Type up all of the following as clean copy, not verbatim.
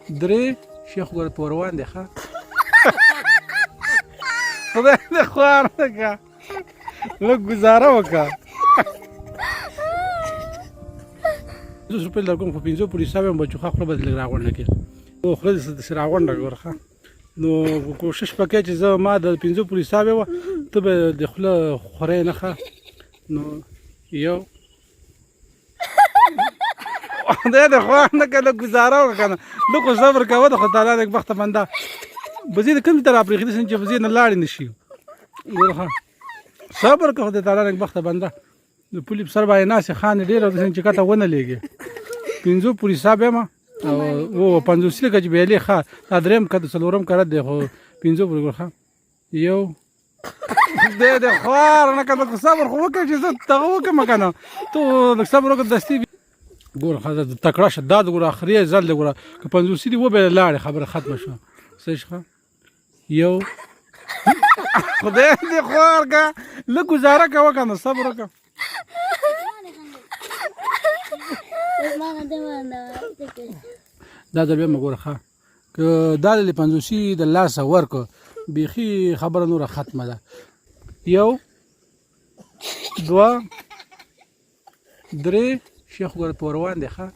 درې شیخ ګوره په روان دی ښه خدای دې خوار نه کړه لږ ګزاره وکړه 50 روپۍ درکوم خو 50 پورې حساب یم بچو ښه خوله به دې لږ راغونډه کړې خو خوله دې داسې راغونډه ګوره ښه نو کوشش وکړئ چې زه ما د 50 پورې حساب وه ته به د خوله خورئ نه ښه نو یو خدای دې خوار نه کړه لږ ګزاره وکړه که نه لږ خو صبر کوه د خدای تعالی نېکبخته بنده وزې د کوم طرف پرېښودې چې وزې نه لاړې نه شي ګوره ښه صبر کوه خدای تعالی نېکبخته بنده د پولي په سر باندې ناستې خانې ډېره داسې چې کته ونه لېږې 50 پورې حساب یم او 50 لکه چې بیلې ښه دا درېیم کده څلورم کرت دی خو 50 پورې ګوره ښه یو خدای دې خوار نه کړه لږ صبر خو وکړه چې زه دغه وکړم که نه ته لږ صبر وکړه دستي ګوره ښه تکړه شه دا د ګوره آخري ځل دی ګوره که 50 دي وبې لاړې خبره ختمه شوه صحیح ښه یو خدای دې خوار کړه لږ ګزاره کوه که نه صبر وکړه دا ځل بیا مه ګوره ښه که دا دلې 50 د لاسه ورکړه بیخي خبره نوره ختمه ده یو دوه درې شیخ ګوره په روان دی ښه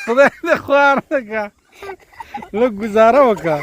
خدای دې خوار نه کړه لږ ګزاره وکړه